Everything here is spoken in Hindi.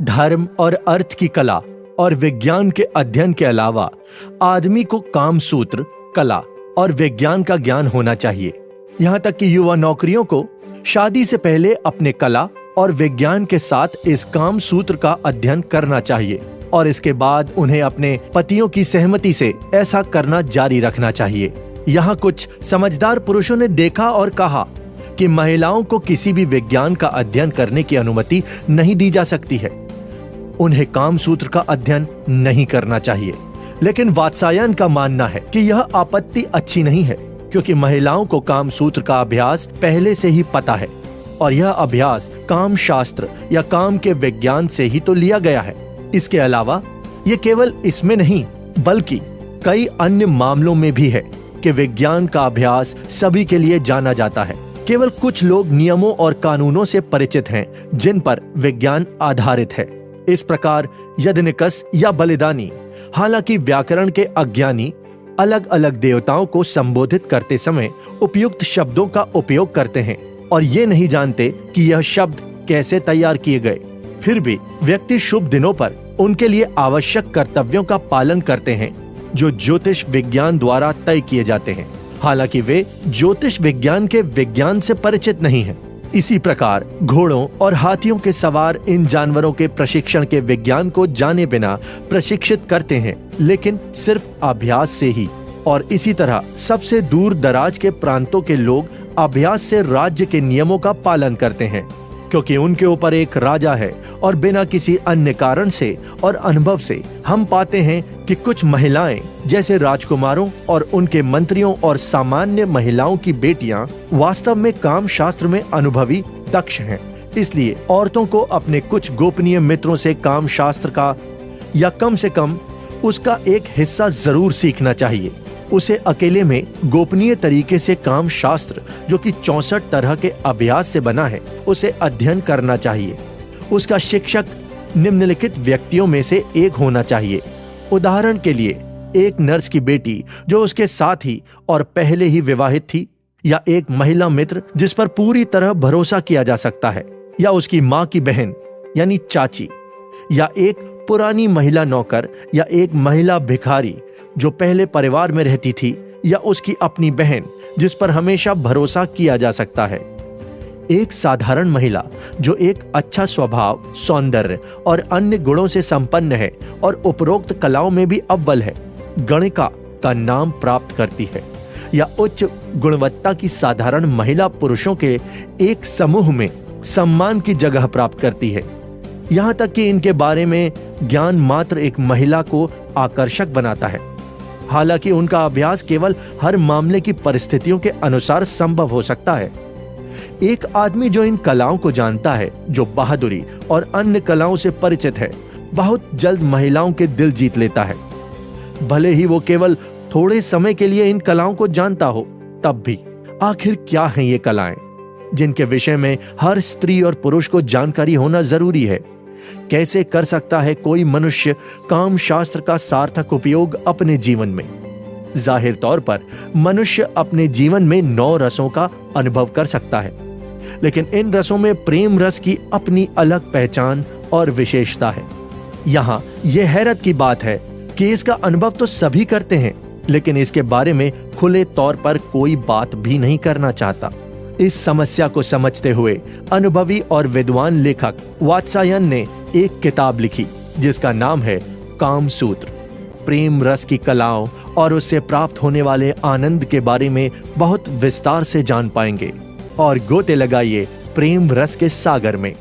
धर्म और अर्थ की कला और विज्ञान के अध्ययन के अलावा आदमी को काम सूत्र, कला और विज्ञान का ज्ञान होना चाहिए। यहाँ तक कि युवा नौकरियों को शादी से पहले अपने कला और विज्ञान के साथ इस काम सूत्र का अध्ययन करना चाहिए और इसके बाद उन्हें अपने पतियों की सहमति से ऐसा करना जारी रखना चाहिए। यहाँ कुछ समझदार पुरुषों ने देखा और कहा कि महिलाओं को किसी भी विज्ञान का अध्ययन करने की अनुमति नहीं दी जा सकती है। उन्हें काम सूत्र का अध्ययन नहीं करना चाहिए। लेकिन वात्सायन का मानना है कि यह आपत्ति अच्छी नहीं है, क्योंकि महिलाओं को काम सूत्र का अभ्यास पहले से ही पता है और यह अभ्यास काम शास्त्र या काम के विज्ञान से ही तो लिया गया है। इसके अलावा ये केवल इसमें नहीं बल्कि कई अन्य मामलों में भी है कि विज्ञान का अभ्यास सभी के लिए जाना जाता है। केवल कुछ लोग नियमों और कानूनों से परिचित हैं जिन पर विज्ञान आधारित है। इस प्रकार यज्ञनिकस या बलिदानी, हालांकि व्याकरण के अज्ञानी, अलग अलग देवताओं को संबोधित करते समय उपयुक्त शब्दों का उपयोग करते हैं और ये नहीं जानते कि यह शब्द कैसे तैयार किए गए। फिर भी व्यक्ति शुभ दिनों पर उनके लिए आवश्यक कर्तव्यों का पालन करते हैं जो ज्योतिष विज्ञान द्वारा तय किए जाते हैं, हालांकि वे ज्योतिष विज्ञान के विज्ञान से परिचित नहीं हैं। इसी प्रकार घोड़ों और हाथियों के सवार इन जानवरों के प्रशिक्षण के विज्ञान को जाने बिना प्रशिक्षित करते हैं, लेकिन सिर्फ अभ्यास से ही। और इसी तरह सबसे दूर दराज के प्रांतों के लोग अभ्यास से राज्य के नियमों का पालन करते हैं, क्योंकि उनके ऊपर एक राजा है और बिना किसी अन्य कारण से और अनुभव से हम पाते हैं कि कुछ महिलाएं जैसे राजकुमारों और उनके मंत्रियों और सामान्य महिलाओं की बेटियां वास्तव में काम शास्त्र में अनुभवी दक्ष हैं। इसलिए औरतों को अपने कुछ गोपनीय मित्रों से काम शास्त्र का या कम से कम उसका एक हिस्सा जरूर सीखना चाहिए। उसे अकेले में गोपनीय तरीके से काम शास्त्र, जो कि 64 तरह के अभ्यास से बना है, उसे अध्ययन करना चाहिए। उसका शिक्षक निम्नलिखित व्यक्तियों में से एक होना चाहिए। उदाहरण के लिए एक नर्स की बेटी जो उसके साथ ही और पहले ही विवाहित थी, या एक महिला मित्र जिस पर पूरी तरह भरोसा किया जा सकता है, या उसकी माँ की बहन यानी चाची, या एक पुरानी महिला नौकर, या एक महिला भिखारी जो पहले परिवार में रहती थी, या उसकी अपनी बहन जिस पर हमेशा भरोसा किया जा सकता है। एक साधारण महिला जो एक अच्छा स्वभाव, सौंदर्य और अन्य गुणों से संपन्न है और उपरोक्त कलाओं में भी अव्वल है, गणिका का नाम प्राप्त करती है, या उच्च गुणवत्ता की साधारण महिला पुरुषों के एक समूह में सम्मान की जगह प्राप्त करती है। यहाँ तक कि इनके बारे में ज्ञान मात्र एक महिला को आकर्षक बनाता है, हालांकि उनका अभ्यास केवल हर मामले की परिस्थितियों के अनुसार संभव हो सकता है। एक आदमी जो इन कलाओं को जानता है, जो बहादुरी और अन्य कलाओं से परिचित है, बहुत जल्द महिलाओं के दिल जीत लेता है। भले ही वो केवल थोड़े समय के लिए इन कलाओं को जानता हो, तब भी आखिर क्या हैं ये कलाएं जिनके विषय में हर स्त्री और पुरुष को जानकारी होना जरूरी है? कैसे कर सकता है कोई मनुष्य काम शास्त्र का सार्थक उपयोग अपने जीवन में? जाहिर तौर पर मनुष्य अपने जीवन में 9 रसों का अनुभव कर सकता है, लेकिन इन रसों में प्रेम रस की अपनी अलग पहचान और विशेषता है। यहाँ यह हैरत की बात है कि इसका अनुभव तो सभी करते हैं, लेकिन इसके बारे में खुले तौर पर कोई बात भी नहीं करना चाहता। इस समस्या को समझते हुए अनुभवी और विद्वान लेखक वात्सायन ने एक किताब लिखी जिसका नाम है काम सूत्र। प्रेम रस की कलाओं और उससे प्राप्त होने वाले आनंद के बारे में बहुत विस्तार से जान पाएंगे। और गोते लगाइए प्रेम रस के सागर में।